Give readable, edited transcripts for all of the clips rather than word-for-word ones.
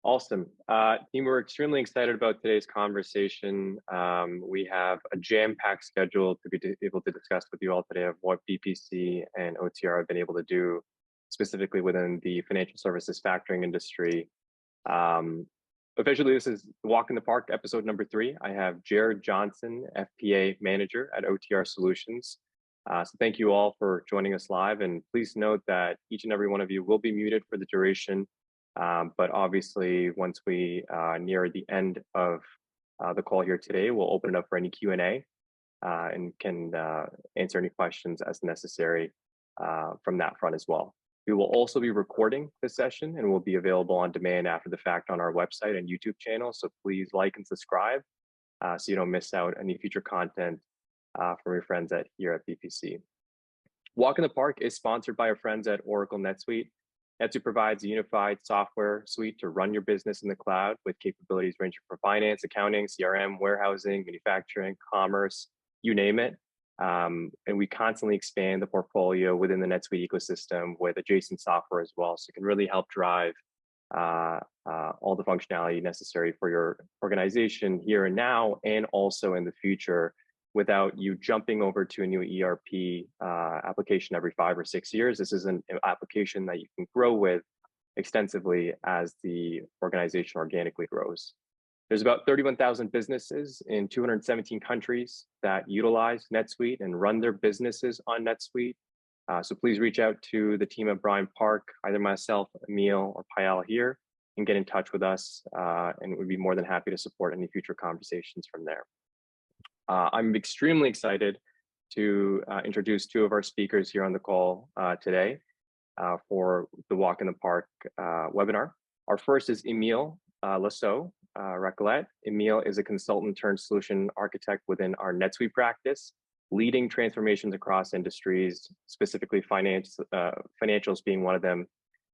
Awesome. Team, we're extremely excited about today's conversation. We have a jam-packed schedule to be able to discuss with you all today of what BPC and OTR have been able to do, specifically within the financial services factoring industry. Officially, this is Walk in the Park, episode number 3. I have Jared Johnson, FP&A Manager at OTR Solutions. So thank you all for joining us live. And please note that each and every one of you will be muted for the duration. But obviously, once we near the end of the call here today, we'll open it up for any Q&A and can answer any questions as necessary from that front as well. We will also be recording this session and will be available on demand after the fact on our website and YouTube channel. So please like and subscribe so you don't miss out any future content from your friends here at BPC. Walk in the Park is sponsored by our friends at Oracle NetSuite. NetSuite provides a unified software suite to run your business in the cloud with capabilities ranging from finance, accounting, CRM, warehousing, manufacturing, commerce, you name it. And we constantly expand the portfolio within the NetSuite ecosystem with adjacent software as well. So it can really help drive all the functionality necessary for your organization here and now, and also in the future, without you jumping over to a new ERP application every 5 or 6 years. This is an application that you can grow with extensively as the organization organically grows. There's about 31,000 businesses in 217 countries that utilize NetSuite and run their businesses on NetSuite. So please reach out to the team at Bryant Park, either myself, Emile, or Payal here, and get in touch with us. And we'd be more than happy to support any future conversations from there. I'm extremely excited to introduce 2 of our speakers here on the call today for the Walk in the Park webinar. Our first is Emile Saux, Racette. Emile is a consultant turned solution architect within our NetSuite practice, leading transformations across industries, specifically financials being one of them.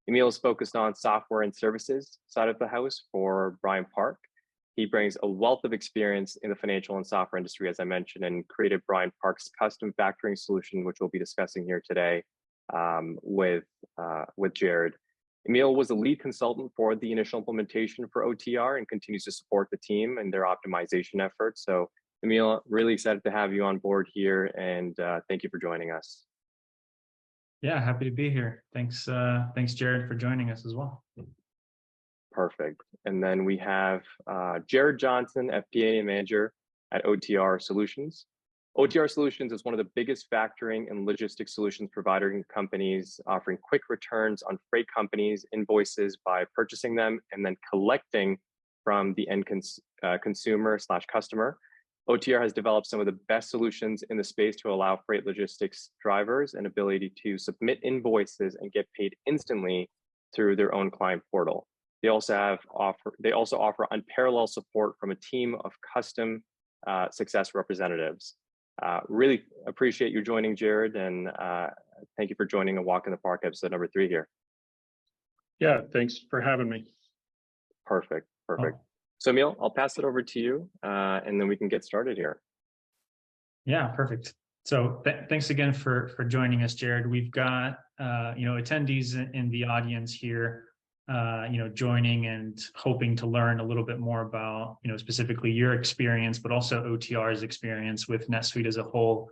Emile is focused on software and services side of the house for Bryant Park. He brings a wealth of experience in the financial and software industry, as I mentioned, and created Bryant Park's custom factoring solution, which we'll be discussing here today with Jared. Emile was the lead consultant for the initial implementation for OTR and continues to support the team and their optimization efforts. So Emile, really excited to have you on board here, and thank you for joining us. Yeah, happy to be here. Thanks, Jared, for joining us as well. Perfect. And then we have Jared Johnson, FP&A Manager at OTR Solutions. OTR Solutions is one of the biggest factoring and logistics solutions providing companies, offering quick returns on freight companies' invoices by purchasing them and then collecting from the end consumer/customer. OTR has developed some of the best solutions in the space to allow freight logistics drivers an ability to submit invoices and get paid instantly through their own client portal. They also offer unparalleled support from a team of custom success representatives. Really appreciate you joining, Jared, and thank you for joining a Walk in the Park episode number 3 here. Yeah, thanks for having me. Perfect. So Emile, I'll pass it over to you, and then we can get started here. Yeah, perfect. So thanks again for joining us, Jared. We've got attendees in the audience here. Joining and hoping to learn a little bit more about, specifically your experience, but also OTR's experience with NetSuite as a whole,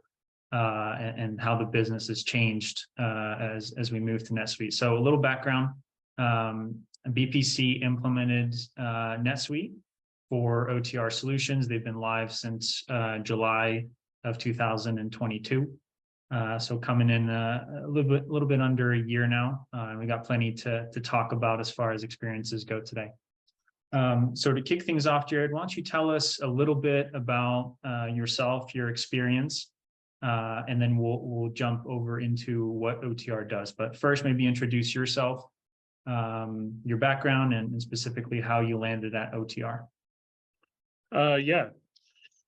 and how the business has changed as we move to NetSuite. So a little background, BPC implemented NetSuite for OTR Solutions. They've been live since July of 2022. So coming in a little bit under a year now, and we got plenty to talk about as far as experiences go today. So to kick things off, Jared, why don't you tell us a little bit about yourself, your experience, and then we'll jump over into what OTR does. But first, maybe introduce yourself, your background, and specifically how you landed at OTR. Yeah.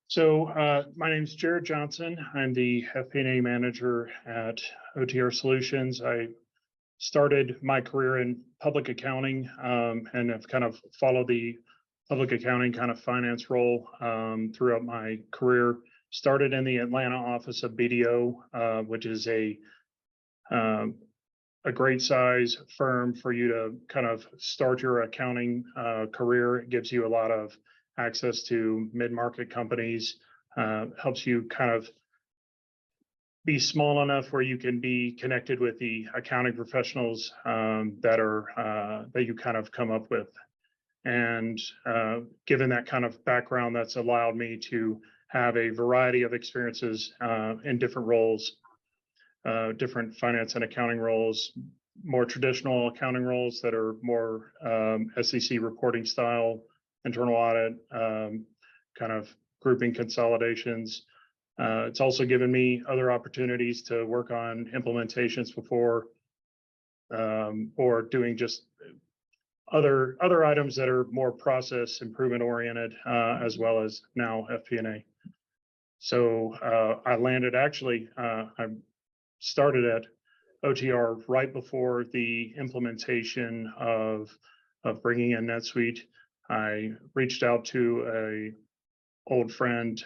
So my name is Jared Johnson. I'm the FP&A Manager at OTR Solutions. I started my career in public accounting and have kind of followed the public accounting kind of finance role throughout my career. Started in the Atlanta office of BDO, which is a a great size firm for you to kind of start your accounting career. It gives you a lot of access to mid-market companies, helps you kind of be small enough where you can be connected with the accounting professionals that you kind of come up with. And given that kind of background, that's allowed me to have a variety of experiences in different roles, different finance and accounting roles, more traditional accounting roles that are more SEC reporting style, internal audit, kind of grouping consolidations. It's also given me other opportunities to work on implementations before, or doing just other items that are more process improvement oriented, as well as now FP&A. So I landed actually, I started at OTR right before the implementation of bringing in NetSuite. I reached out to a old friend,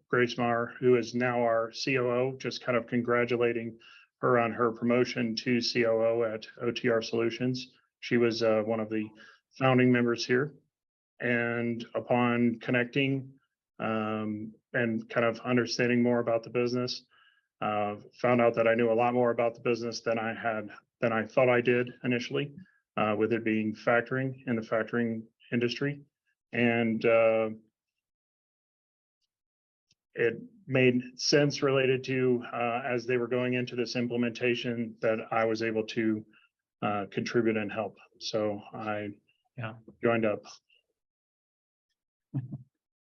Grace Maher, who is now our COO, just kind of congratulating her on her promotion to COO at OTR Solutions. She was one of the founding members here. And upon connecting and kind of understanding more about the business, found out that I knew a lot more about the business than I thought I did initially, with it being factoring in the factoring industry. And it made sense related to as they were going into this implementation that I was able to contribute and help. So I joined up.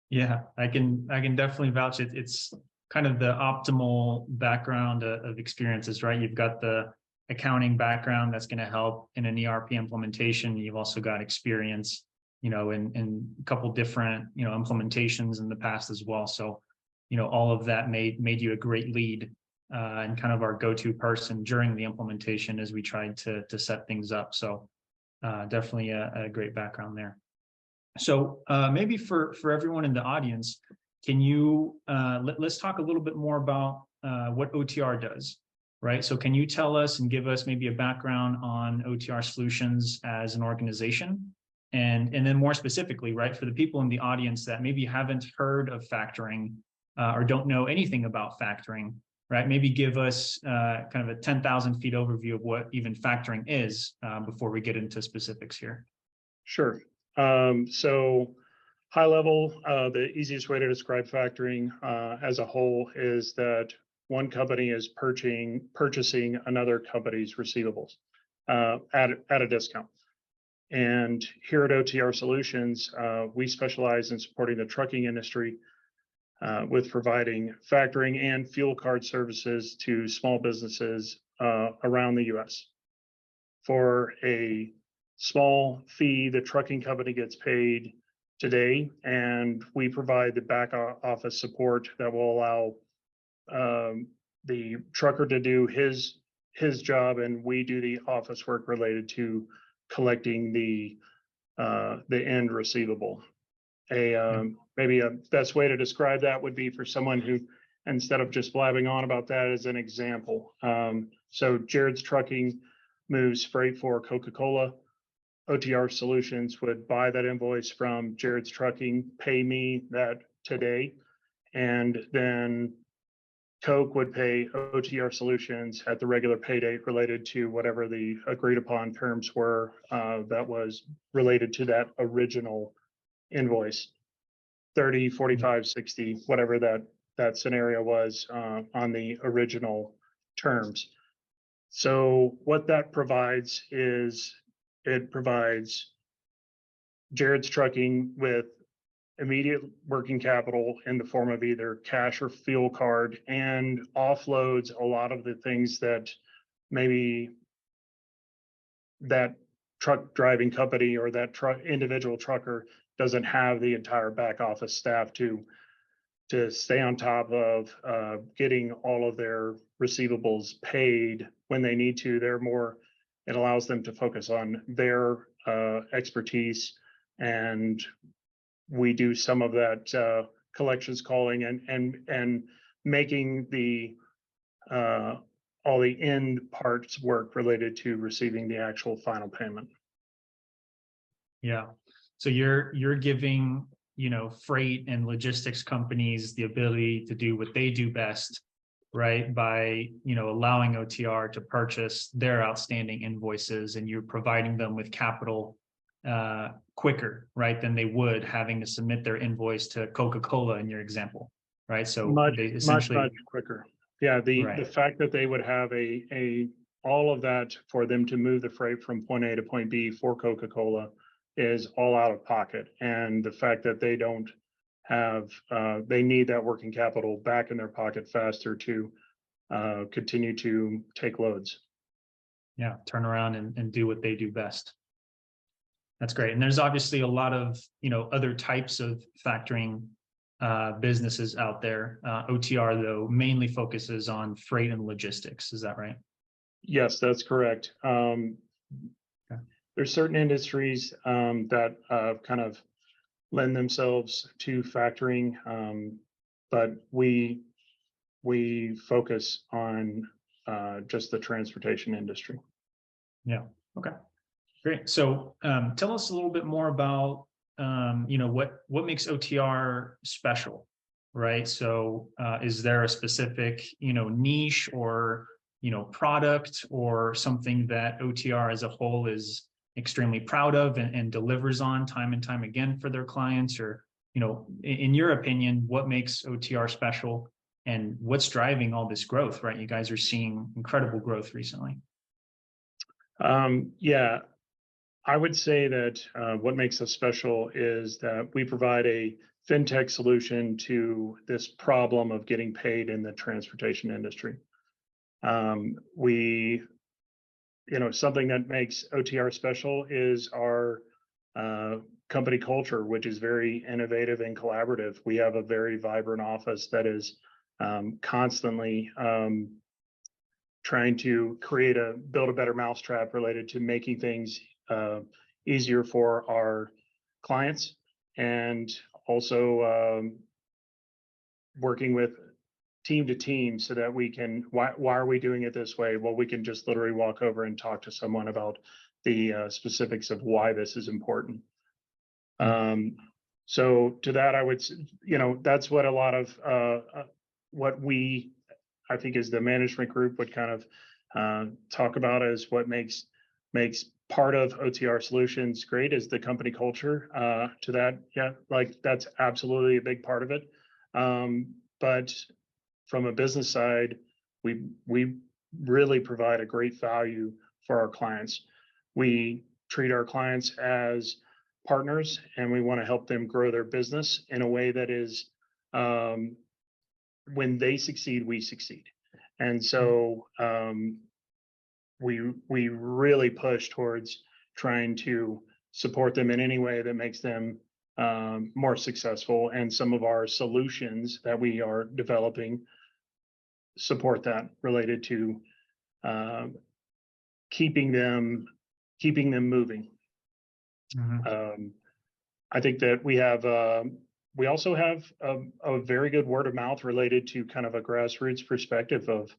Yeah, I can definitely vouch. It's kind of the optimal background of experiences, right? You've got the accounting background that's going to help in an ERP implementation. You've also got experience, in a couple different, implementations in the past as well. So, all of that made you a great lead and kind of our go-to person during the implementation as we tried to set things up. So definitely a great background there. So maybe for everyone in the audience, can you let's talk a little bit more about what OTR does, right? So can you tell us and give us maybe a background on OTR Solutions as an organization? And then more specifically, right, for the people in the audience that maybe haven't heard of factoring or don't know anything about factoring, right? Maybe give us kind of a 10,000 feet overview of what even factoring is before we get into specifics here. Sure. So high level, the easiest way to describe factoring as a whole is that one company is purchasing another company's receivables at a discount. And here at OTR Solutions, we specialize in supporting the trucking industry with providing factoring and fuel card services to small businesses around the U.S. For a small fee, the trucking company gets paid today, and we provide the back office support that will allow the trucker to do his job, and we do the office work related to collecting the end receivable. Maybe a best way to describe that would be for someone who, instead of just blabbing on about that as an example. So Jared's Trucking moves freight for Coca-Cola. OTR Solutions would buy that invoice from Jared's Trucking, pay me that today, and then Coke would pay OTR Solutions at the regular pay date related to whatever the agreed upon terms were that was related to that original invoice, 30, 45, 60, whatever that scenario was on the original terms. So what that provides is it provides Jared's Trucking with immediate working capital in the form of either cash or fuel card, and offloads a lot of the things that maybe that truck driving company or that individual trucker doesn't have the entire back office staff to stay on top of getting all of their receivables paid when they need to. It allows them to focus on their expertise, and we do some of that collections calling and making the all the end parts work related to receiving the actual final payment. Yeah. So you're giving, freight and logistics companies the ability to do what they do best, right? By, allowing OTR to purchase their outstanding invoices, and you're providing them with capital quicker, right, than they would having to submit their invoice to Coca-Cola in your example, right? So they essentially much quicker. Yeah, the right. fact that they would have all of that for them to move the freight from point A to point B for Coca-Cola is all out of pocket. And the fact that they don't have, they need that working capital back in their pocket faster to continue to take loads. Yeah, turn around and do what they do best. That's great. And there's obviously a lot of, other types of factoring businesses out there. OTR, though, mainly focuses on freight and logistics. Is that right? Yes, that's correct. There's certain industries that kind of lend themselves to factoring, but we focus on just the transportation industry. Yeah. Okay. Great. So tell us a little bit more about what makes OTR special, right? So is there a specific niche or product or something that OTR as a whole is extremely proud of and delivers on time and time again for their clients? Or in your opinion, what makes OTR special and what's driving all this growth, right? You guys are seeing incredible growth recently. Yeah, I would say that what makes us special is that we provide a fintech solution to this problem of getting paid in the transportation industry. Something that makes OTR special is our company culture, which is very innovative and collaborative. We have a very vibrant office that is constantly trying to build a better mousetrap related to making things easier for our clients, and also working with team to team so that we can, why are we doing it this way? Well, we can just literally walk over and talk to someone about the specifics of why this is important. So to that, I would, that's what a lot of what I think is the management group would kind of talk about as what makes part of OTR Solutions great is the company culture. To that, yeah, like that's absolutely a big part of it. But from a business side, we really provide a great value for our clients. We treat our clients as partners, and we want to help them grow their business in a way that is, when they succeed, we succeed. And so we really push towards trying to support them in any way that makes them more successful. And some of our solutions that we are developing support that, related to keeping them moving. Mm-hmm. I think that we also have a very good word of mouth related to kind of a grassroots perspective of,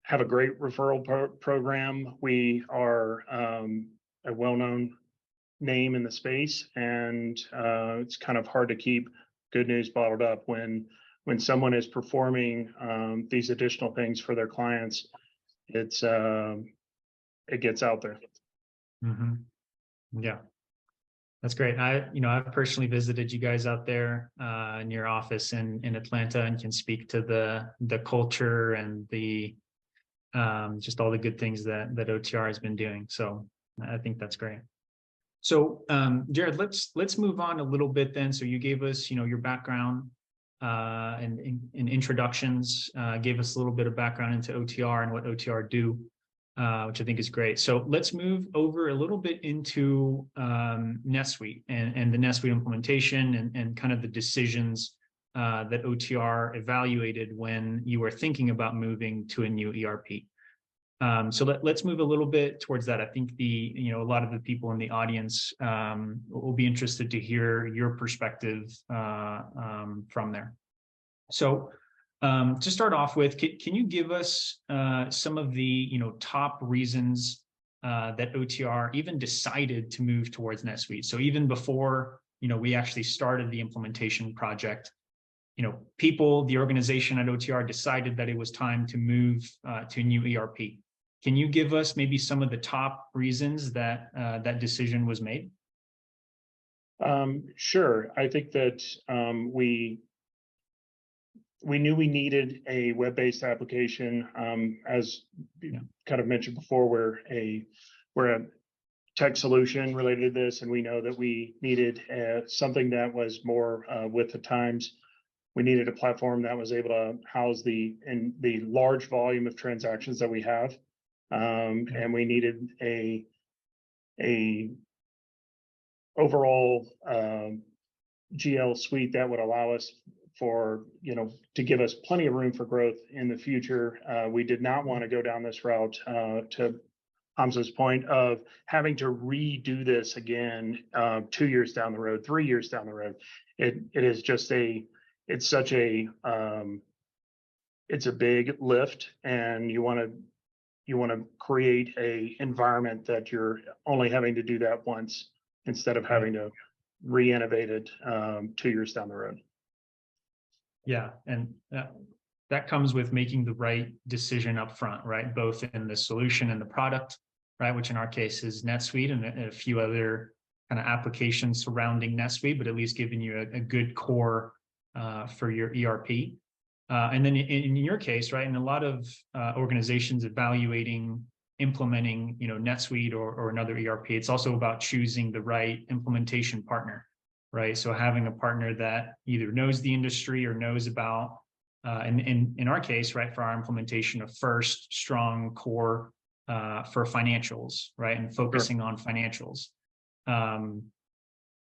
have a great referral program. We are a well-known name in the space, and it's kind of hard to keep good news bottled up when someone is performing these additional things for their clients. It gets out there. Mm-hmm. Yeah, that's great. I've personally visited you guys out there in your office in Atlanta, and can speak to the culture and the just all the good things that OTR has been doing. So I think that's great. So Jared, let's move on a little bit then. So you gave us, your background and introductions, gave us a little bit of background into OTR and what OTR do, which I think is great. So let's move over a little bit into NetSuite and the NetSuite implementation and kind of the decisions that OTR evaluated when you were thinking about moving to a new ERP. So let's move a little bit towards that. I think a lot of the people in the audience will be interested to hear your perspective from there. So To start off with, can you give us some of the top reasons that OTR even decided to move towards NetSuite? So even before we actually started the implementation project, the organization at OTR decided that it was time to move to a new ERP. Can you give us maybe some of the top reasons that that decision was made? Sure. I think that we knew we needed a web-based application. As kind of mentioned before, we're a tech solution related to this, and we know that we needed something that was more with the times. We needed a platform that was able to house the large volume of transactions that we have, and we needed a overall GL suite that would allow us to give us plenty of room for growth in the future. We did not want to go down this route, to Hamza's point, of having to redo this again 2 years down the road, 3 years down the road. It is just it's a big lift, and you want to create a environment that you're only having to do that once instead of having to re-innovate it 2 years down the road. Yeah, and that comes with making the right decision up front, right? Both in the solution and the product, right? Which in our case is NetSuite and a few other kind of applications surrounding NetSuite, but at least giving you a good core for your ERP. And then in your case, right, in a lot of organizations evaluating, implementing, NetSuite or another ERP, it's also about choosing the right implementation partner. Right. So having a partner that either knows the industry or knows about, in our case, right, for our implementation of first strong core for financials, right, and focusing on financials.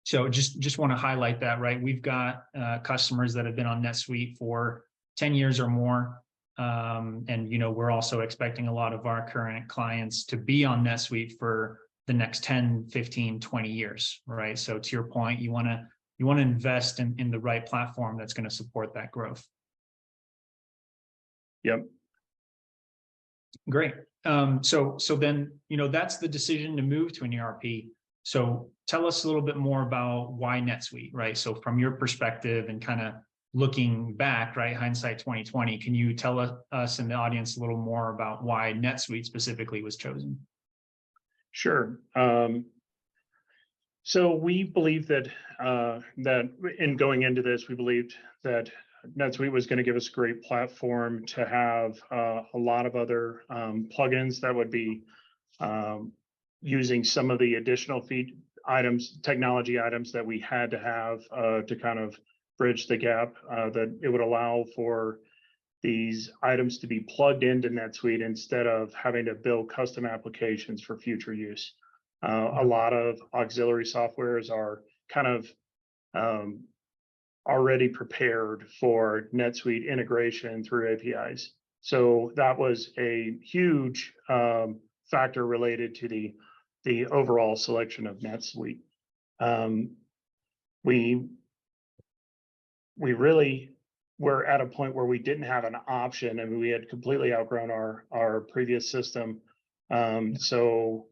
So just want to highlight that, right. We've got customers that have been on NetSuite for 10 years or more. And, we're also expecting a lot of our current clients to be on NetSuite for the next 10, 15, 20 years, right? So to your point, you want to invest in the right platform that's going to support that growth. Yep. Great. So then, that's the decision to move to an ERP. So tell us a little bit more about why NetSuite, right? So from your perspective and kind of looking back, right, hindsight 2020, can you tell us and the audience a little more about why NetSuite specifically was chosen? Sure. So we believe that in going into this, we believed that NetSuite was going to give us a great platform to have a lot of other plugins that would be using some of the additional technology items that we had to have to kind of bridge the gap, that it would allow for these items to be plugged into NetSuite instead of having to build custom applications for future use. A lot of auxiliary softwares are kind of already prepared for NetSuite integration through APIs. So that was a huge factor related to the overall selection of NetSuite. We really were at a point where we didn't have an option, and we had completely outgrown our previous system. So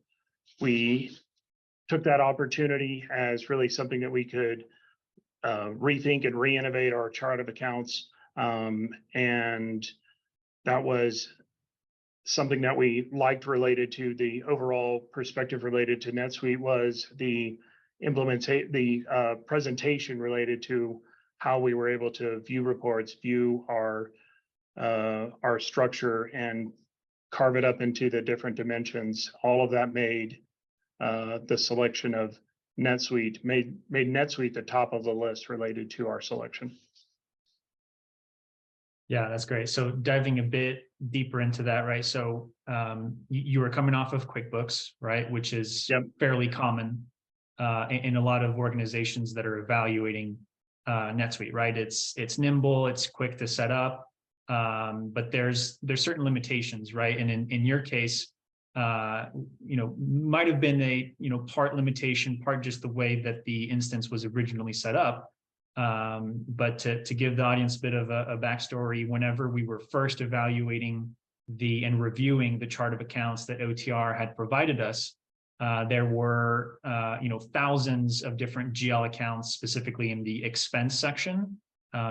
we took that opportunity as really something that we could rethink and re-innovate our chart of accounts. And that was something that we liked related to the overall perspective related to NetSuite was the presentation related to how we were able to view reports, view our structure, and carve it up into the different dimensions. All of that made the selection of NetSuite, made NetSuite the top of the list related to our selection. Yeah, that's great. So diving a bit deeper into that, right? So you were coming off of QuickBooks, right? Which is fairly common in a lot of organizations that are evaluating NetSuite, right? It's nimble, it's quick to set up, but there's certain limitations, right? And in your case, might have been a part limitation, part just the way that the instance was originally set up. But to give the audience a bit of a backstory, whenever we were first evaluating and reviewing the chart of accounts that OTR had provided us, there were thousands of different GL accounts, specifically in the expense section,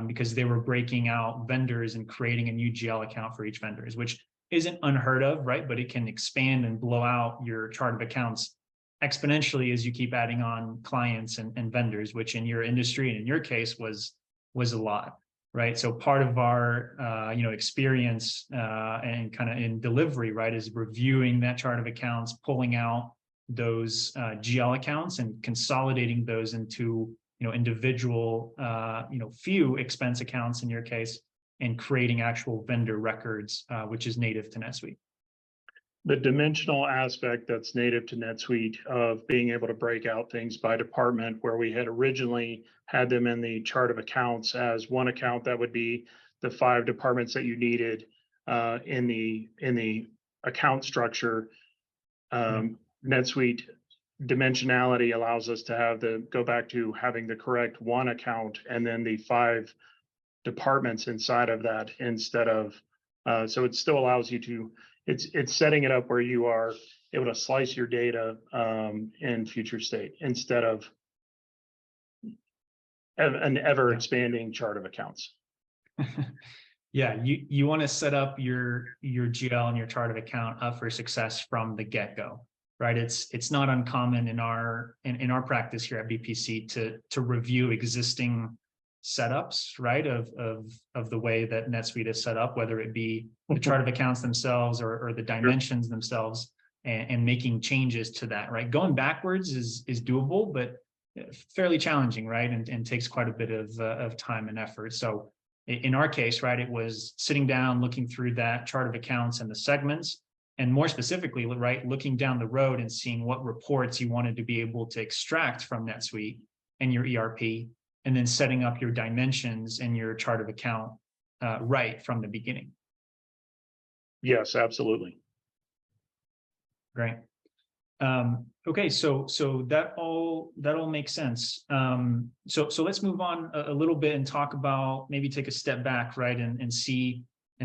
because they were breaking out vendors and creating a new GL account for each vendors, which isn't unheard of, right? But it can expand and blow out your chart of accounts exponentially as you keep adding on clients and vendors, which in your industry and in your case was a lot, right? So part of our experience and kind of in delivery, right, is reviewing that chart of accounts, pulling out those GL accounts and consolidating those into individual few expense accounts in your case, and creating actual vendor records, which is native to NetSuite. The dimensional aspect that's native to NetSuite of being able to break out things by department, where we had originally had them in the chart of accounts as one account that would be the 5 departments that you needed in the account structure. NetSuite dimensionality allows us to go back to having the correct one account and then the 5 departments inside of that, instead of so it still allows you to, it's setting it up where you are able to slice your data in future state instead of an ever expanding chart of accounts. Yeah, you want to set up your GL and your chart of account up for success from the get-go, right? It's not uncommon in our practice here at BPC to review existing setups, right, of the way that NetSuite is set up, whether it be the chart of accounts themselves or the dimensions themselves, and making changes to that, right? Going backwards is doable, but fairly challenging, right? And takes quite a bit of time and effort. So in our case, right, it was sitting down, looking through that chart of accounts and the segments, and more specifically, right, looking down the road and seeing what reports you wanted to be able to extract from NetSuite and your ERP, and then setting up your dimensions and your chart of account right from the beginning. Yes, absolutely. Great. Okay, so that all makes sense. So let's move on a little bit and talk about, maybe take a step back, right, and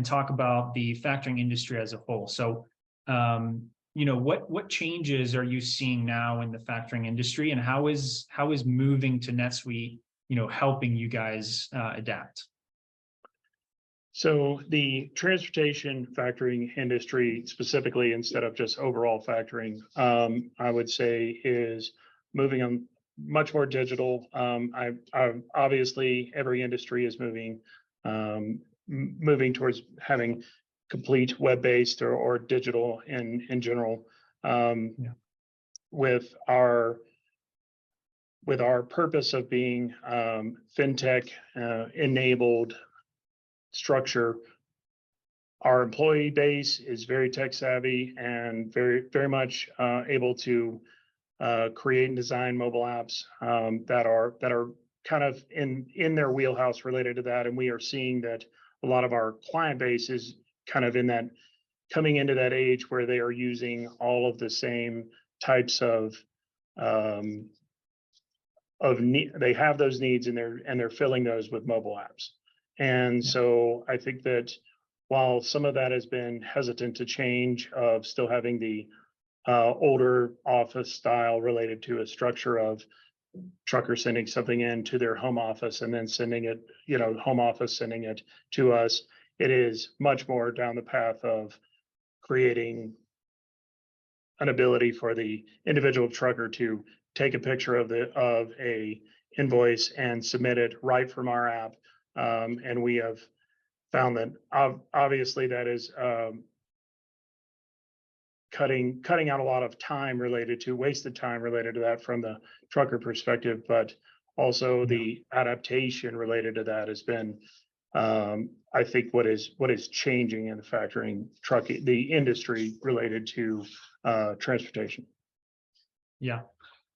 talk about the factoring industry as a whole. So what changes are you seeing now in the factoring industry, and how is moving to NetSuite helping you guys adapt? So the transportation factoring industry specifically, instead of just overall factoring, I would say is moving on much more digital. Obviously, every industry is moving towards having complete web-based or digital in general. With our purpose of being fintech enabled structure, our employee base is very tech savvy and very much able to create and design mobile apps that are kind of in their wheelhouse related to that. And we are seeing that a lot of our client base is kind of coming into that age where they are using all of the same types of they have those needs, and they're filling those with mobile apps. And so I think that while some of that has been hesitant to change, of still having the older office style related to a structure of trucker sending something in to their home office and then sending it, home office sending it to us, it is much more down the path of creating an ability for the individual trucker to take a picture of a invoice and submit it right from our app. And we have found that obviously that is cutting out a lot of wasted time related to that from the trucker perspective, but also the adaptation related to that has been, I think, what is changing in the factoring the industry related to transportation. Yeah.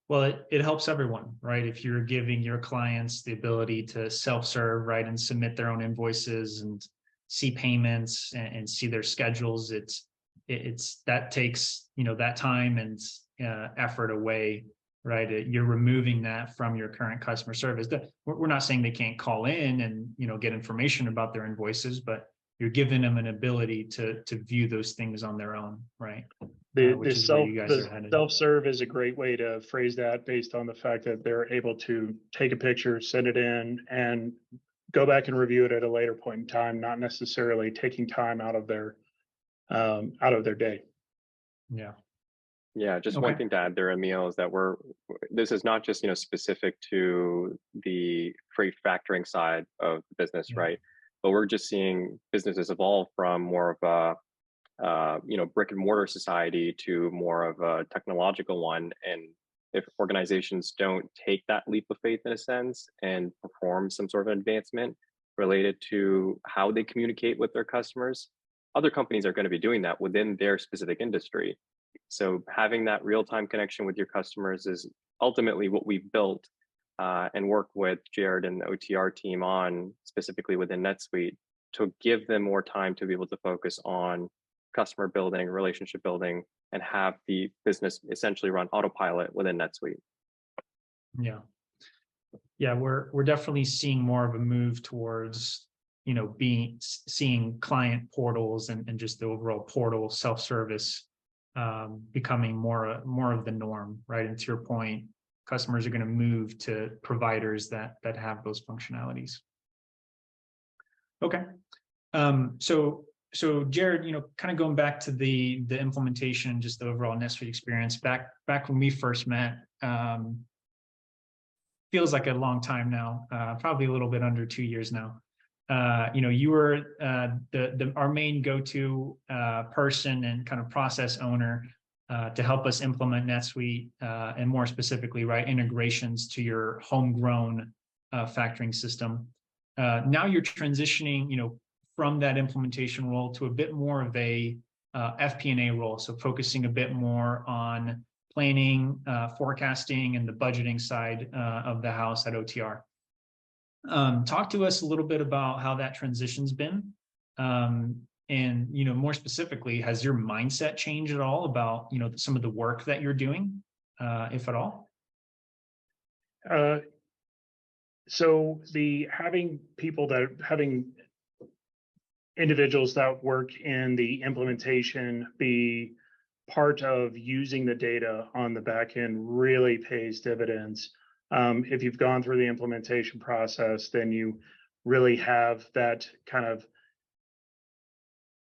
Well, it helps everyone, right? If you're giving your clients the ability to self-serve, right, and submit their own invoices and see payments and see their schedules, it's that takes that time and effort away right? You're removing that from your current customer service. We're not saying they can't call in and, get information about their invoices, but you're giving them an ability to view those things on their own, right? Which is where you guys are headed. Self-serve is a great way to phrase that, based on the fact that they're able to take a picture, send it in, and go back and review it at a later point in time, not necessarily taking time out of their day. Yeah. Yeah, just one thing to add there, Emile, is that this is not just specific to the freight factoring side of the business, right? But we're just seeing businesses evolve from more of a brick and mortar society to more of a technological one. And if organizations don't take that leap of faith in a sense and perform some sort of advancement related to how they communicate with their customers, other companies are going to be doing that within their specific industry. So having that real-time connection with your customers is ultimately what we've built and worked with Jared and the OTR team on, specifically within NetSuite, to give them more time to be able to focus on customer building, relationship building, and have the business essentially run autopilot within NetSuite. Yeah, we're definitely seeing more of a move towards seeing client portals and just the overall portal self-service becoming more of the norm, right? And to your point, customers are going to move to providers that have those functionalities. Okay. So Jared, kind of going back to the implementation, just the overall NetSuite experience back when we first met, feels like a long time now, probably a little bit under 2 years now. You were our main go-to person and kind of process owner to help us implement NetSuite, and more specifically, right, integrations to your homegrown factoring system. Now you're transitioning, from that implementation role to a bit more of a FP&A role, so focusing a bit more on planning, forecasting, and the budgeting side of the house at OTR. Talk to us a little bit about how that transition's been. And, more specifically, has your mindset changed at all about, some of the work that you're doing, if at all? So having individuals that work in the implementation be part of using the data on the back end really pays dividends. If you've gone through the implementation process, then you really have that kind of,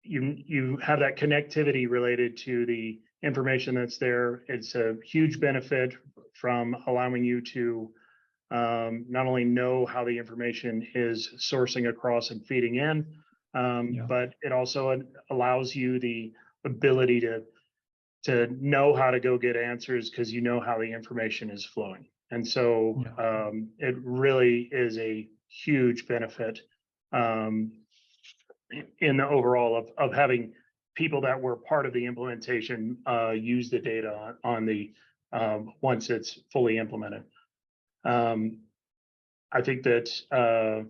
you have that connectivity related to the information that's there. It's a huge benefit from allowing you to not only know how the information is sourcing across and feeding in, but it also allows you the ability to know how to go get answers because you know how the information is flowing. And so it really is a huge benefit in the overall of having people that were part of the implementation use the data on the once it's fully implemented. I think that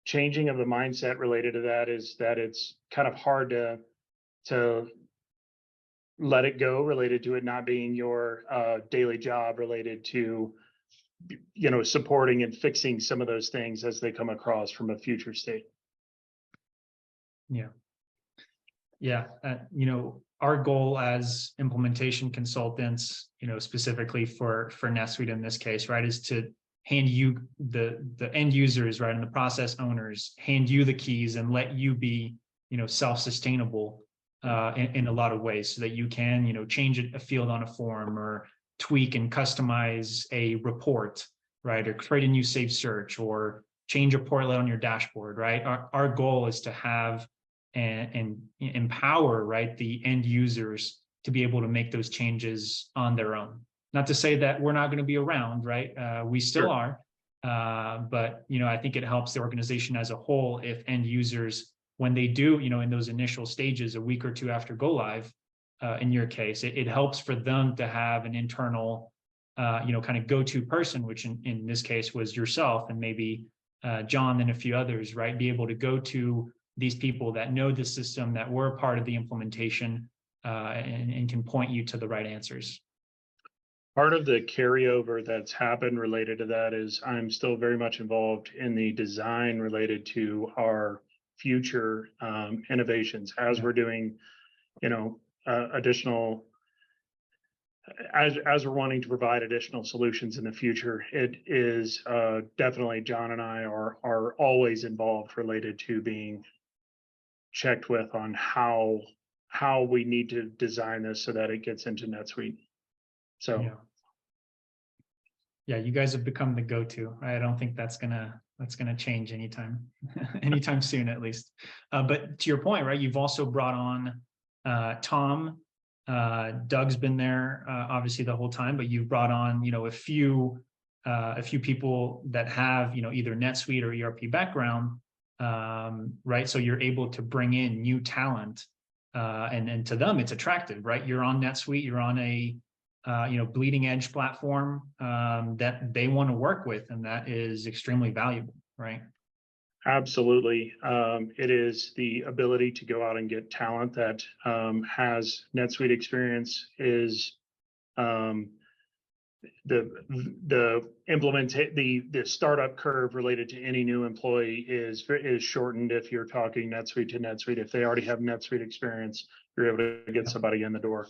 changing of the mindset related to that is that it's kind of hard to let it go related to it not being your daily job related to supporting and fixing some of those things as they come across from a future state. Our goal as implementation consultants, specifically for NetSuite in this case, right, is to hand you the end users, right, and the process owners hand you the keys and let you be self-sustainable in a lot of ways, so that you can change a field on a form, or tweak and customize a report, right, or create a new saved search, or change a portlet on your dashboard, right? Our goal is to have and empower, right, the end users to be able to make those changes on their own. Not to say that we're not going to be around, right? We still are, but I think it helps the organization as a whole if end users, when they do, in those initial stages, a week or two after go live, in your case, it helps for them to have an internal, kind of go-to person, which in this case was yourself and maybe John and a few others, right? Be able to go to these people that know the system, that were part of the implementation, and can point you to the right answers. Part of the carryover that's happened related to that is I'm still very much involved in the design related to our future innovations as we're doing, additional, as we're wanting to provide additional solutions in the future. It is definitely John and I are always involved related to being checked with on how we need to design this so that it gets into NetSuite. So. Yeah, you guys have become the go-to. I don't think that's gonna change anytime anytime soon, at least. But to your point, right? You've also brought on Tom. Doug's been there obviously the whole time, but you've brought on a few people that have either NetSuite or ERP background, right? So you're able to bring in new talent, and to them it's attractive, right? You're on NetSuite, you're on a bleeding edge platform that they want to work with, and that is extremely valuable, right? Absolutely. It is the ability to go out and get talent that has NetSuite experience, is the startup curve related to any new employee is shortened. If you're talking NetSuite to NetSuite, if they already have NetSuite experience, you're able to get somebody in the door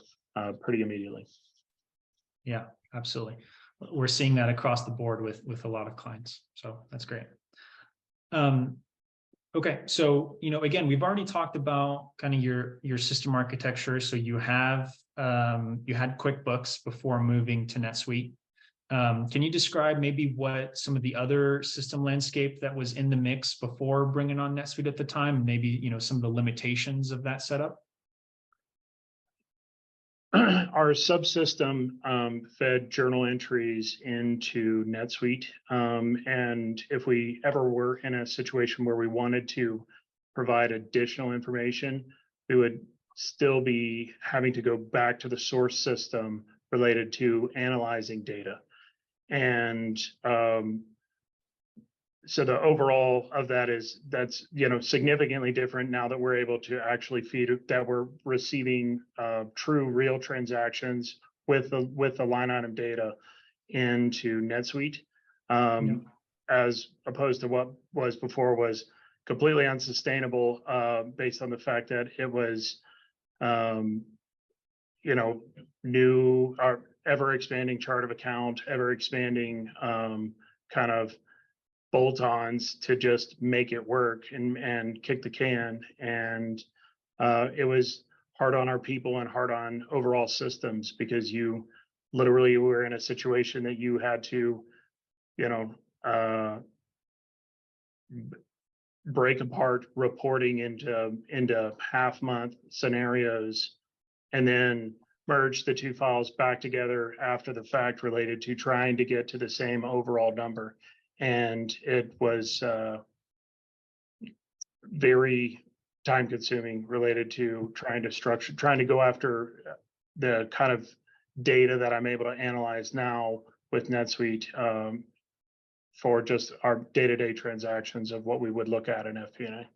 pretty immediately. Yeah, absolutely. We're seeing that across the board with a lot of clients. So that's great. Okay, so again, we've already talked about kind of your system architecture. So you had QuickBooks before moving to NetSuite. Can you describe maybe what some of the other system landscape that was in the mix before bringing on NetSuite at the time? Maybe some of the limitations of that setup. Our subsystem fed journal entries into NetSuite. And if we ever were in a situation where we wanted to provide additional information, we would still be having to go back to the source system related to analyzing data. And so the overall of that's significantly different now that we're able to actually feed it, that we're receiving true real transactions with the line item data into NetSuite, as opposed to what was before was completely unsustainable based on the fact that it was new, ever expanding chart of account, ever expanding kind of bolt-ons to just make it work and kick the can. And it was hard on our people and hard on overall systems, because you literally were in a situation that you had to, break apart reporting into half-month scenarios, and then merge the two files back together after the fact related to trying to get to the same overall number. And it was very time consuming related to trying to go after the kind of data that I'm able to analyze now with NetSuite for just our day-to-day transactions of what we would look at in FP&A.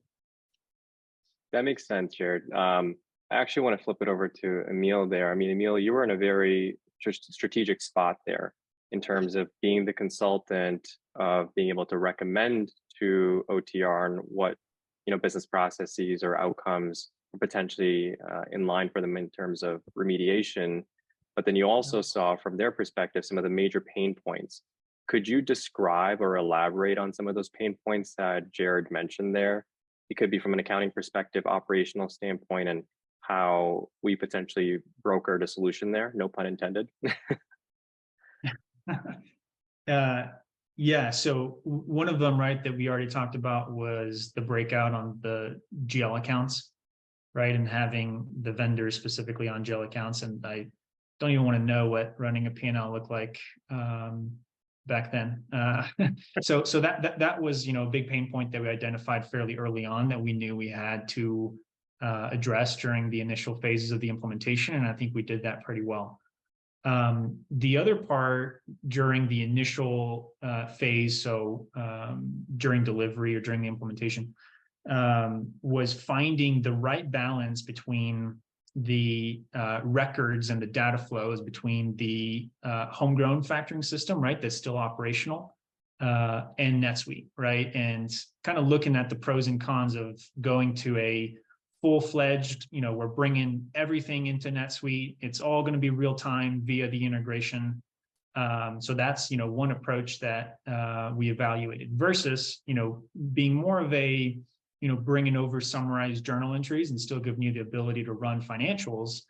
That makes sense, Jared. I actually want to flip it over to Emile there. I mean, Emile, you were in a very strategic spot there in terms of being the consultant, of being able to recommend to OTR on what business processes or outcomes are potentially in line for them in terms of remediation. But then you also saw from their perspective some of the major pain points. Could you describe or elaborate on some of those pain points that Jared mentioned there? It could be from an accounting perspective, operational standpoint, and how we potentially brokered a solution there, no pun intended. Yeah, so one of them, right, that we already talked about was the breakout on the GL accounts, right, and having the vendors specifically on GL accounts. And I don't even want to know what running a P&L looked like back then. So that was a big pain point that we identified fairly early on, that we knew we had to address during the initial phases of the implementation, and I think we did that pretty well. The other part during the initial phase, so during delivery or during the implementation, was finding the right balance between the records and the data flows between the homegrown factoring system, right, that's still operational, and NetSuite, right? And kind of looking at the pros and cons of going to a full-fledged, we're bringing everything into NetSuite. It's all going to be real time via the integration. So that's, one approach that we evaluated versus, being more of a, bringing over summarized journal entries and still giving you the ability to run financials.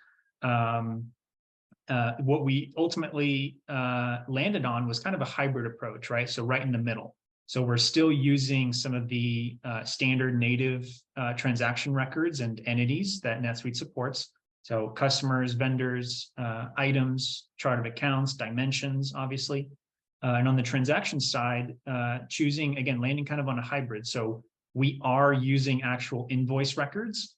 What we ultimately landed on was kind of a hybrid approach, right? So right in the middle. So we're still using some of the standard native transaction records and entities that NetSuite supports. So customers, vendors, items, chart of accounts, dimensions, obviously. And on the transaction side, choosing, again, landing kind of on a hybrid. So we are using actual invoice records,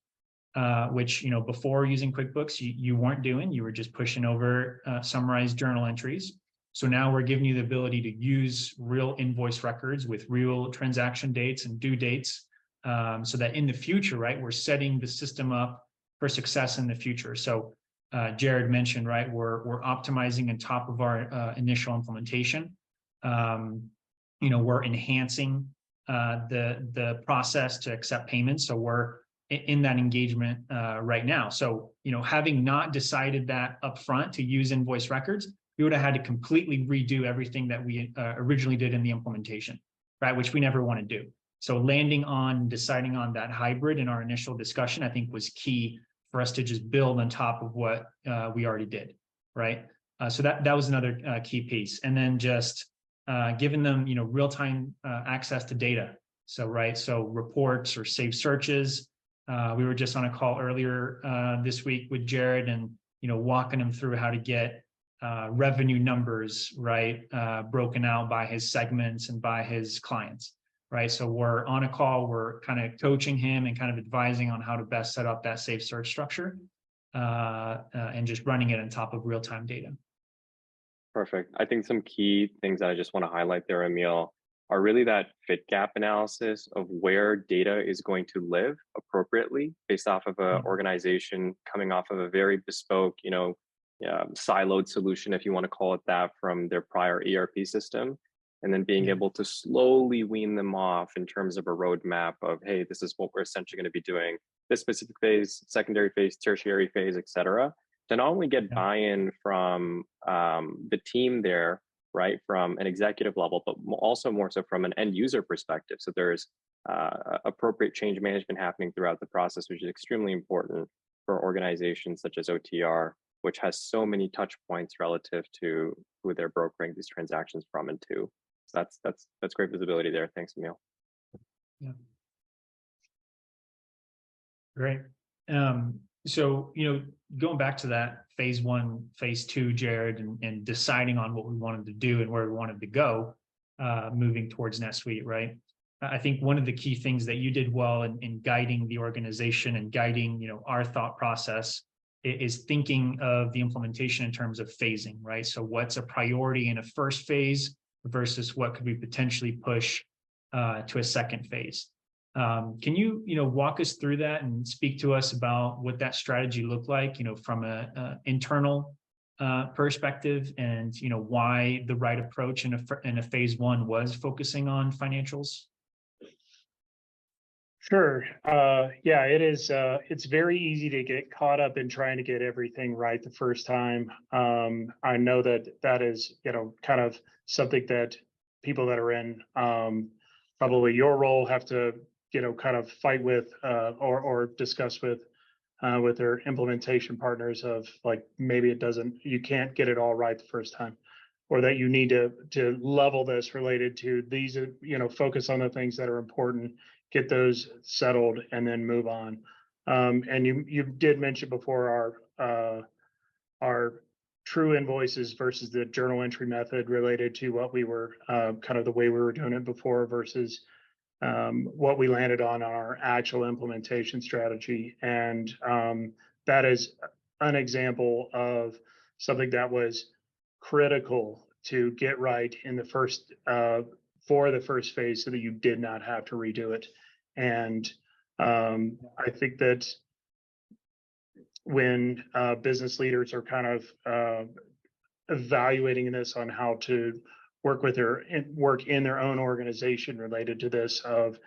which, before using QuickBooks, you weren't doing. You were just pushing over summarized journal entries. So now we're giving you the ability to use real invoice records with real transaction dates and due dates, so that in the future, right, we're setting the system up for success in the future. So Jared mentioned, right, we're optimizing on top of our initial implementation. We're enhancing the process to accept payments. So we're in that engagement right now. So, having not decided that upfront to use invoice records, we would have had to completely redo everything that we originally did in the implementation, right? Which we never want to do. So deciding on that hybrid in our initial discussion, I think was key for us to just build on top of what we already did, right? So that was another key piece. And then just giving them, real-time access to data. So, right, so reports or saved searches. We were just on a call earlier this week with Jared and, walking him through how to get revenue numbers, right, broken out by his segments and by his clients, right? So we're on a call, we're kind of coaching him and kind of advising on how to best set up that safe search structure and just running it on top of real-time data. Perfect. I think some key things that I just want to highlight there, Emile, are really that fit gap analysis of where data is going to live appropriately based off of an organization coming off of a very bespoke, siloed solution, if you want to call it that, from their prior ERP system, and then being able to slowly wean them off in terms of a roadmap of, hey, this is what we're essentially going to be doing, this specific phase, secondary phase, tertiary phase, et cetera, to not only get buy-in from the team there, right, from an executive level, but also more so from an end user perspective. So there's appropriate change management happening throughout the process, which is extremely important for organizations such as OTR, which has so many touch points relative to who they're brokering these transactions from and to. So that's great visibility there. Thanks, Emile. Yeah. Great. So, going back to that phase one, phase two, Jared, and deciding on what we wanted to do and where we wanted to go, moving towards NetSuite, right? I think one of the key things that you did well in guiding the organization and guiding, our thought process is thinking of the implementation in terms of phasing, right? So what's a priority in a first phase versus what could we potentially push to a second phase? Can you, walk us through that and speak to us about what that strategy looked like, from a internal perspective, and why the right approach in a phase one was focusing on financials? Sure. Yeah, it is. It's very easy to get caught up in trying to get everything right the first time. I know that is, kind of something that people that are in probably your role have to, kind of fight with or discuss with their implementation partners of, like, maybe you can't get it all right the first time, or that you need to level this related to these, focus on the things that are important, get those settled, and then move on. And you did mention before our true invoices versus the journal entry method related to what we were kind of the way we were doing it before versus what we landed on our actual implementation strategy. And that is an example of something that was critical to get right in the first for the first phase, so that you did not have to redo it. And I think that when business leaders are kind of evaluating this on how to work in their own organization related to this, of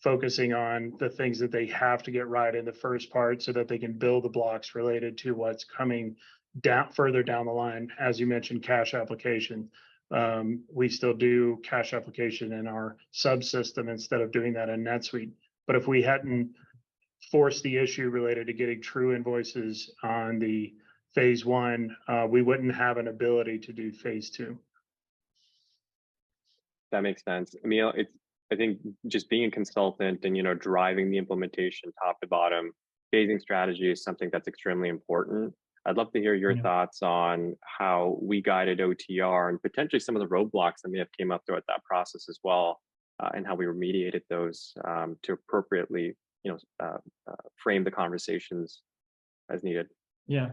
focusing on the things that they have to get right in the first part so that they can build the blocks related to what's coming down further down the line. As you mentioned, cash application. We still do cash application in our subsystem instead of doing that in NetSuite. But if we hadn't forced the issue related to getting true invoices on the phase one, we wouldn't have an ability to do phase two. That makes sense. Emile, I think just being a consultant and, driving the implementation top to bottom, phasing strategy is something that's extremely important. I'd love to hear your thoughts on how we guided OTR and potentially some of the roadblocks that may have came up throughout that process as well, and how we remediated those to appropriately, frame the conversations as needed. Yeah,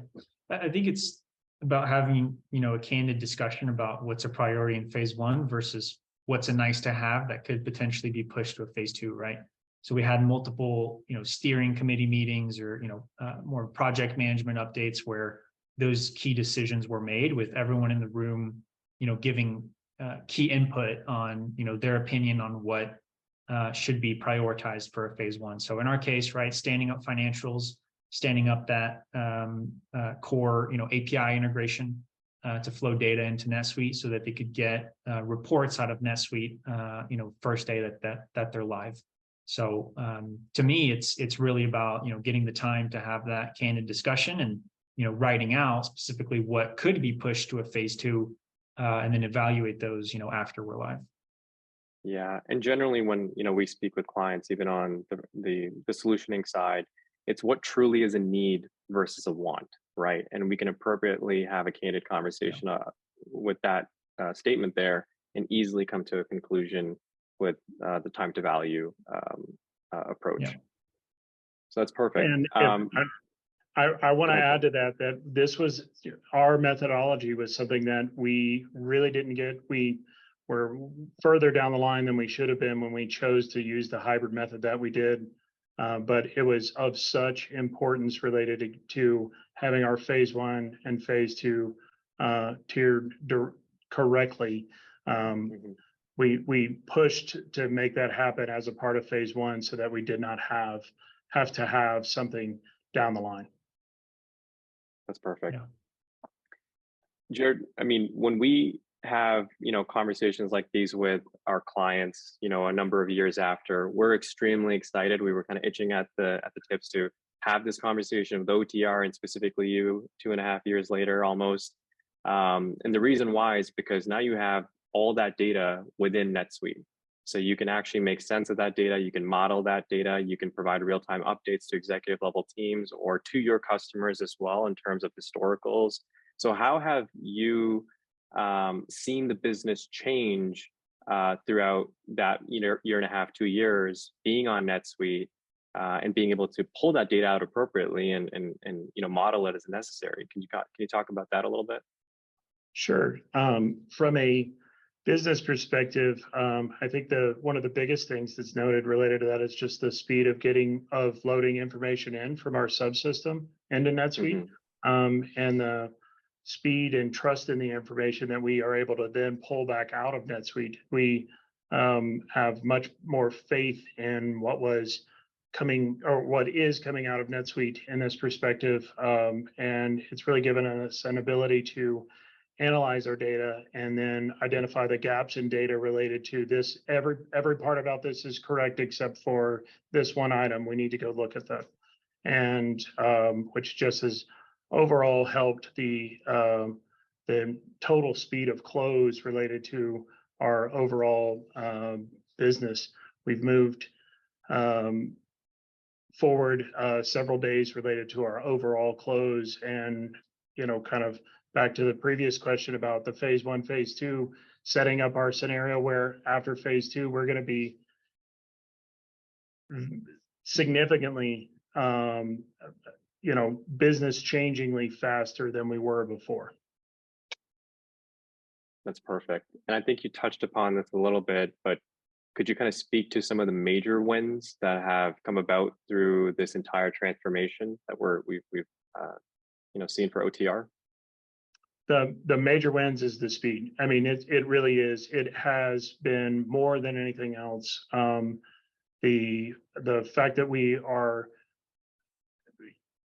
I think it's about having, a candid discussion about what's a priority in phase one versus what's a nice to have that could potentially be pushed to a phase two, right? So we had multiple, steering committee meetings or, more project management updates where those key decisions were made with everyone in the room, giving key input on, their opinion on what should be prioritized for a phase one. So in our case, right, standing up financials, standing up that core, API integration to flow data into NetSuite so that they could get reports out of NetSuite, first day that they're live. So to me, it's really about, getting the time to have that candid discussion and, writing out specifically what could be pushed to a phase two, and then evaluate those, after we're live. Yeah, and generally when we speak with clients, even on the solutioning side, it's what truly is a need versus a want, right? And we can appropriately have a candid conversation with that statement there, and easily come to a conclusion with the time to value approach. Yeah. So that's perfect. And I want to add to that this was our methodology was something that we really didn't get. We were further down the line than we should have been when we chose to use the hybrid method that we did. But it was of such importance related to having our phase one and phase two tiered correctly. We pushed to make that happen as a part of phase one so that we did not have to have something down the line. That's perfect. Yeah. Jared, I mean, when we have, conversations like these with our clients, a number of years after, we're extremely excited. We were kind of itching at the tips to have this conversation with OTR, and specifically you 2.5 years later almost. And the reason why is because now you have all that data within NetSuite. So you can actually make sense of that data. You can model that data. You can provide real-time updates to executive level teams or to your customers as well in terms of historicals. So how have you seen the business change throughout that year and a half, 2 years being on NetSuite, and being able to pull that data out appropriately and model it as necessary? Can you talk about that a little bit? Sure. From a business perspective, I think one of the biggest things that's noted related to that is just the speed of loading information in from our subsystem into NetSuite, and the speed and trust in the information that we are able to then pull back out of NetSuite. We have much more faith in what was coming or what is coming out of NetSuite in this perspective, and it's really given us an ability to analyze our data and then identify the gaps in data related to this. Every part about this is correct except for this one item. We need to go look at that, and which just has overall helped the total speed of close related to our overall business. We've moved forward several days related to our overall close, and kind of back to the previous question about the phase one, phase two, setting up our scenario where after phase two, we're going to be significantly, business changingly faster than we were before. That's perfect. And I think you touched upon this a little bit, but Could you kind of speak to some of the major wins that have come about through this entire transformation that we've seen for OTR? The major wins is the speed. I mean, it really is. It has been more than anything else. The fact that we are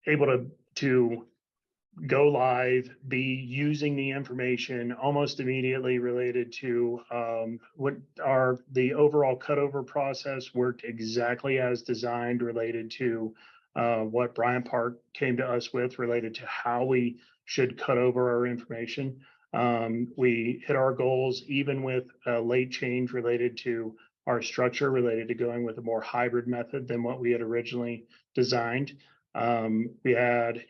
able to go live, be using the information almost immediately related to the overall cutover process worked exactly as designed, related to what Brian Park came to us with related to how we should cut over our information. We hit our goals even with a late change related to our structure, related to going with a more hybrid method than what we had originally designed. We had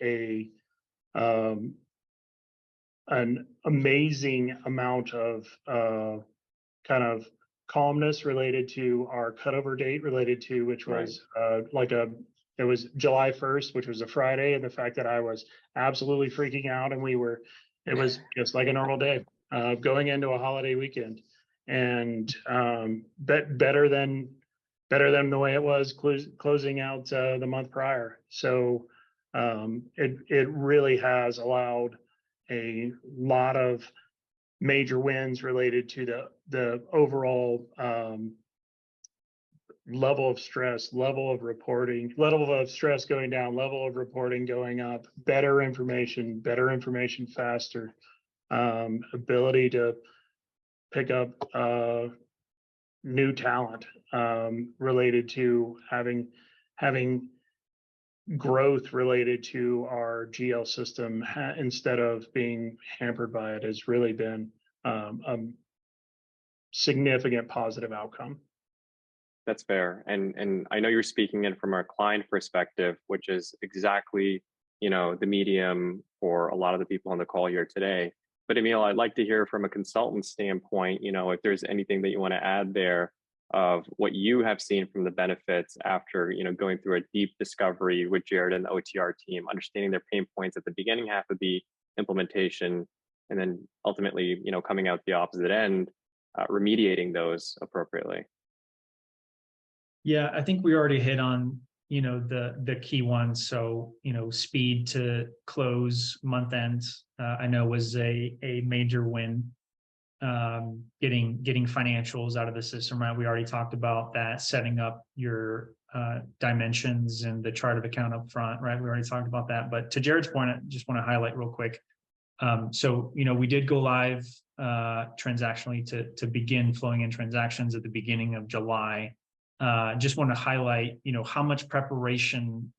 an amazing amount of kind of calmness related to our cutover date, related to which was it was July 1st, which was a Friday, and the fact that I was absolutely freaking out, and it was just like a normal day going into a holiday weekend, and better than the way it was closing out the month prior. So it really has allowed a lot of major wins related to the overall level of stress, level of reporting, level of stress going down, level of reporting going up, better information faster, ability to pick up new talent, related to having growth related to our GL system instead of being hampered by it, has really been a significant positive outcome. That's fair. And I know you're speaking in from our client perspective, which is exactly, the medium for a lot of the people on the call here today. But Emile, I'd like to hear from a consultant standpoint, if there's anything that you want to add there of what you have seen from the benefits after, going through a deep discovery with Jared and the OTR team, understanding their pain points at the beginning half of the implementation, and then ultimately, coming out the opposite end, remediating those appropriately. Yeah, I think we already hit on, the key ones. So, speed to close month ends, I know was a major win. Getting financials out of the system, right? We already talked about that, setting up your dimensions and the chart of account up front, right? We already talked about that. But to Jared's point, I just want to highlight real quick. So, we did go live transactionally to begin flowing in transactions at the beginning of July. Just want to highlight, how much preparation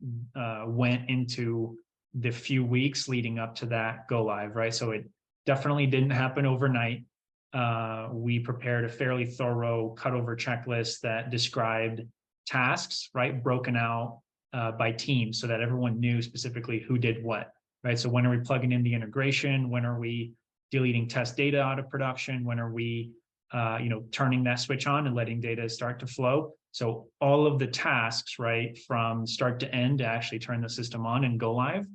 went into the few weeks leading up to that go live, right? So it definitely didn't happen overnight. We prepared a fairly thorough cutover checklist that described tasks, right, broken out by team, so that everyone knew specifically who did what, right? So when are we plugging in the integration? When are we deleting test data out of production? When are we, turning that switch on and letting data start to flow? So all of the tasks, right, from start to end to actually turn the system on and go live,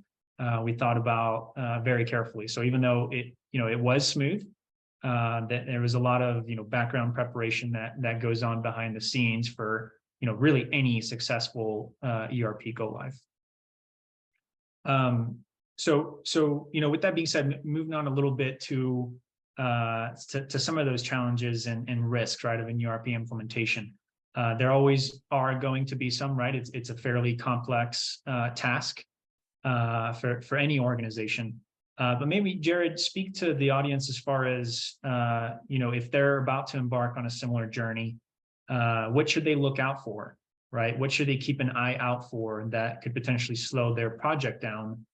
we thought about very carefully. So even though it was smooth, that there was a lot of background preparation that goes on behind the scenes for really any successful ERP go live. So with that being said, moving on a little bit to some of those challenges and risks, right, of an ERP implementation. There always are going to be some, right? It's a fairly complex task for any organization. But maybe, Jared, speak to the audience as far as, if they're about to embark on a similar journey, what should they look out for, right? What should they keep an eye out for that could potentially slow their project down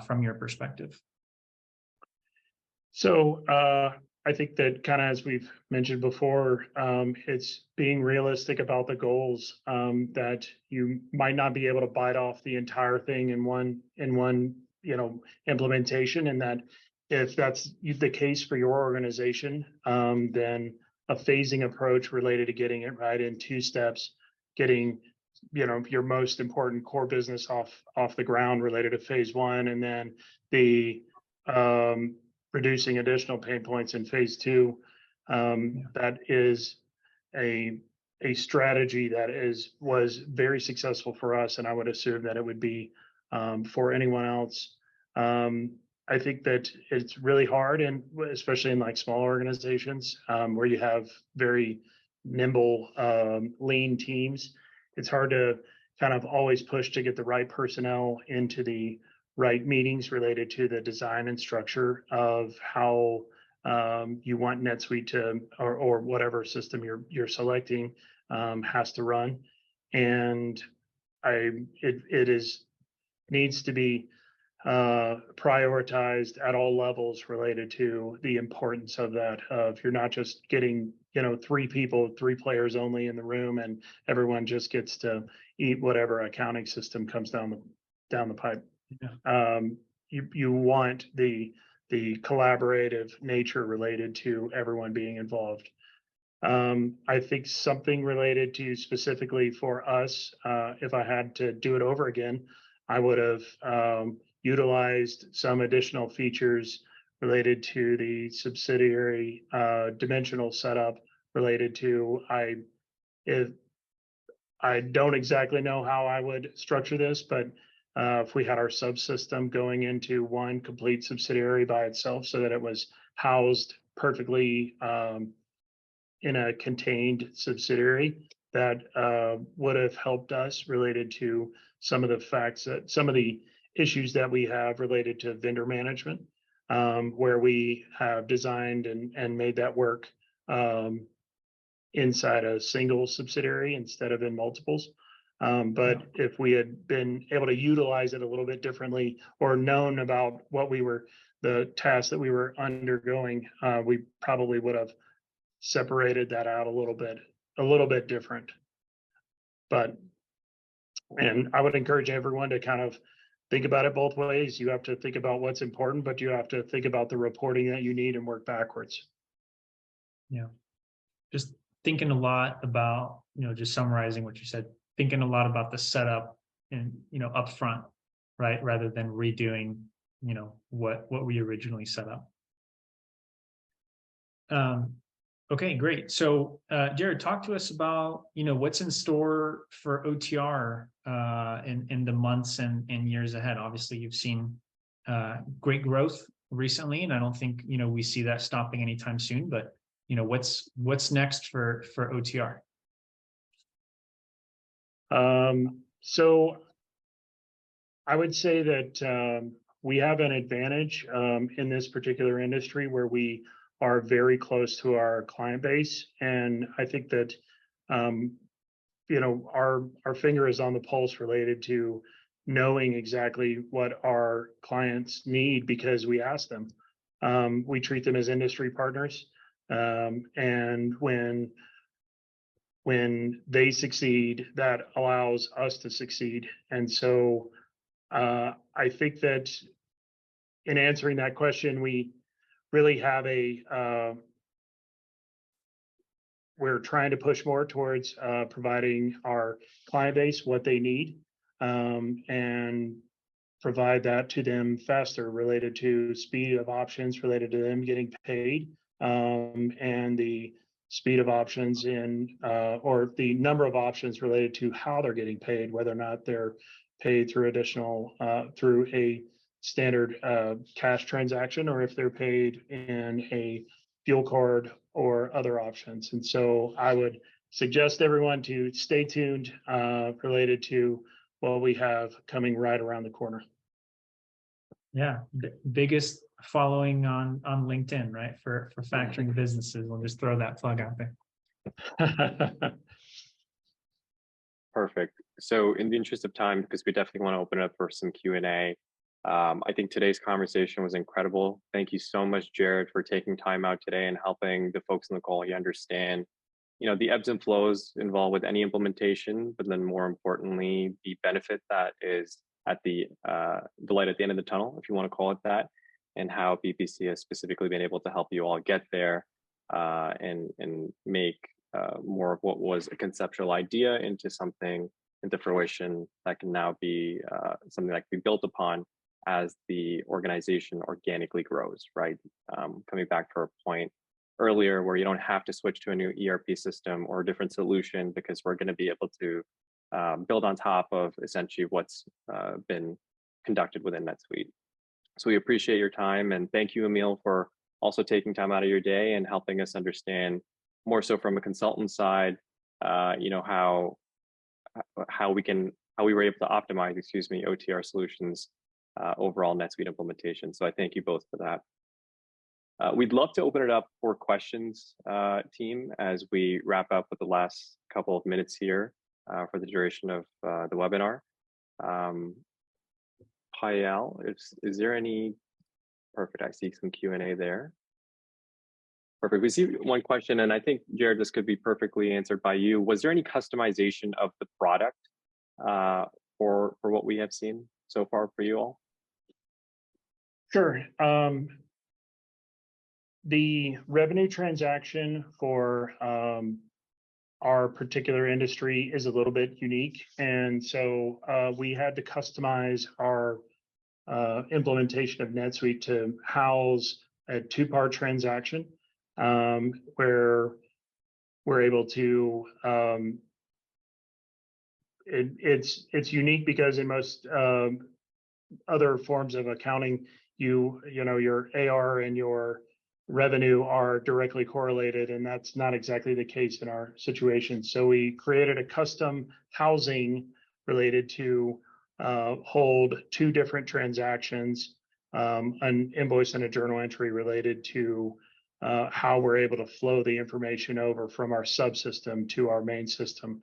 from your perspective? So I think that, kind of as we've mentioned before, it's being realistic about the goals, that you might not be able to bite off the entire thing in one implementation, and that if that's the case for your organization, then a phasing approach related to getting it right in 2 steps, getting your most important core business off the ground related to phase 1, and then the reducing additional pain points in phase 2. That is a a strategy that was very successful for us, and I would assume that it would be for anyone else. I think that it's really hard, and especially in like small organizations where you have very nimble, lean teams, it's hard to kind of always push to get the right personnel into the right meetings related to the design and structure of how you want NetSuite to, or whatever system you're selecting has to run, and it needs to be prioritized at all levels related to the importance of that. If you're not just getting, three players only in the room, and everyone just gets to eat whatever accounting system comes down the pipe. Yeah. You want the collaborative nature related to everyone being involved. I think something related to specifically for us, if I had to do it over again, I would have utilized some additional features related to the subsidiary dimensional setup related to, I don't exactly know how I would structure this, but if we had our subsystem going into one complete subsidiary by itself so that it was housed perfectly in a contained subsidiary, that would have helped us related to some of the issues that we have related to vendor management, where we have designed and made that work inside a single subsidiary instead of in multiples. But if we had been able to utilize it a little bit differently, or known about the tasks that we were undergoing, we probably would have separated that out a little bit different. And I would encourage everyone to kind of think about it both ways. You have to think about what's important, but you have to think about the reporting that you need and work backwards. Yeah. Just thinking a lot about, just summarizing what you said, thinking a lot about the setup and, upfront, right? Rather than redoing, what we originally set up. Okay, great. So, Jared, talk to us about, what's in store for OTR in the months and years ahead. Obviously, you've seen great growth recently, and I don't think, we see that stopping anytime soon, but, what's next for OTR? So I would say that we have an advantage in this particular industry where we are very close to our client base. And I think that, our finger is on the pulse related to knowing exactly what our clients need because we ask them. We treat them as industry partners. And when they succeed, that allows us to succeed. And so I think that in answering that question, we really have we're trying to push more towards providing our client base what they need and provide that to them faster related to speed of options related to them getting paid and the speed of options or the number of options related to how they're getting paid, whether or not they're paid through through a standard cash transaction, or if they're paid in a fuel card or other options. And so I would suggest everyone to stay tuned related to what we have coming right around the corner. Yeah, biggest following on LinkedIn, right? For factoring businesses. We'll just throw that plug out there. Perfect. So in the interest of time, because we definitely want to open it up for some Q&A, I think today's conversation was incredible. Thank you so much, Jared, for taking time out today and helping the folks on the call understand, the ebbs and flows involved with any implementation, but then more importantly, the benefit that is at the light at the end of the tunnel, if you want to call it that, and how BPC has specifically been able to help you all get there and make more of what was a conceptual idea into fruition that can now be something that can be built upon as the organization organically grows, right? Coming back to our point earlier, where you don't have to switch to a new ERP system or a different solution, because we're going to be able to build on top of essentially what's been conducted within NetSuite. So we appreciate your time, and thank you, Emile, for also taking time out of your day and helping us understand more so from a consultant side, how we were able to optimize, OTR Solutions overall NetSuite implementation. So I thank you both for that. We'd love to open it up for questions, team, as we wrap up with the last couple of minutes here for the duration of the webinar. Payal, is there any? Perfect. I see some Q&A there. Perfect. We see one question, and I think, Jared, this could be perfectly answered by you. Was there any customization of the product for what we have seen so far for you all? Sure. The revenue transaction for our particular industry is a little bit unique. And so we had to customize our implementation of NetSuite to house a two-part transaction where we're able to, it's unique because in most other forms of accounting, your AR and your revenue are directly correlated, and that's not exactly the case in our situation. So we created a custom housing related to hold two different transactions, an invoice and a journal entry related to how we're able to flow the information over from our subsystem to our main system.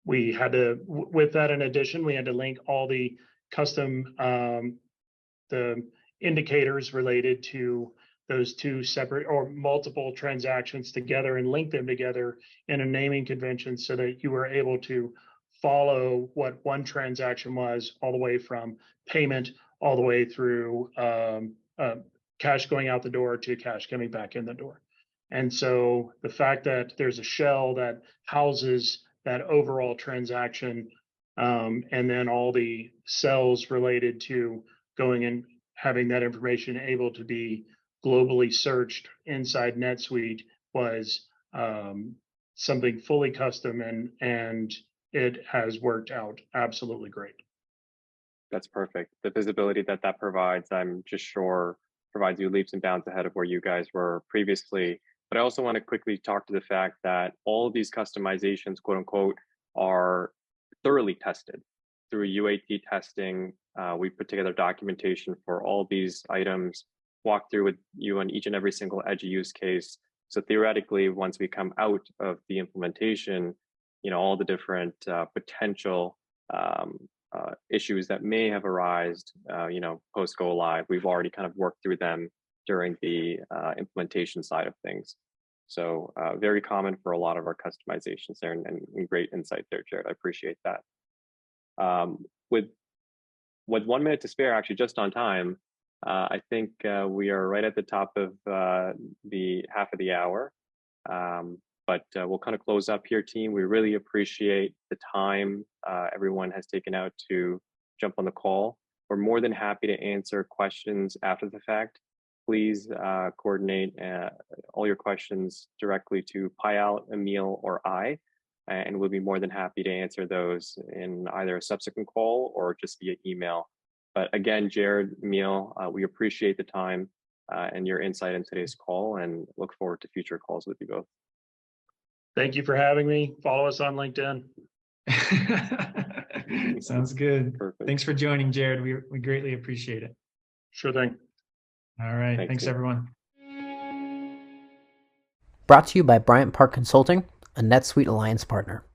We had to, with that in addition, we had to link all the custom the indicators related to those two separate or multiple transactions together and link them together in a naming convention so that you were able to follow what one transaction was all the way from payment all the way through cash going out the door to cash coming back in the door. And so the fact that there's a shell that houses that overall transaction and then all the cells related to going and having that information able to be globally searched inside NetSuite was something fully custom, and it has worked out absolutely great. That's perfect. The visibility that provides, I'm just sure, provides you leaps and bounds ahead of where you guys were previously. But I also want to quickly talk to the fact that all of these customizations, quote unquote, are thoroughly tested through UAT testing. We put together documentation for all these items, walk through with you on each and every single edge use case. So theoretically, once we come out of the implementation, all the different potential issues that may have arisen, post go live, we've already kind of worked through them during the implementation side of things. So very common for a lot of our customizations there, and great insight there, Jared. I appreciate that. With 1 minute to spare, actually just on time, I think we are right at the top of the half of the hour. But we'll kind of close up here, team. We really appreciate the time everyone has taken out to jump on the call. We're more than happy to answer questions after the fact. Please coordinate all your questions directly to Payal, Emile, or I, and we'll be more than happy to answer those in either a subsequent call or just via email. But again, Jared, Emile, we appreciate the time and your insight in today's call, and look forward to future calls with you both. Thank you for having me. Follow us on LinkedIn. Sounds good. Perfect. Thanks for joining, Jared. We greatly appreciate it. Sure thing. All right. Thanks everyone. Brought to you by Bryant Park Consulting, a NetSuite Alliance partner.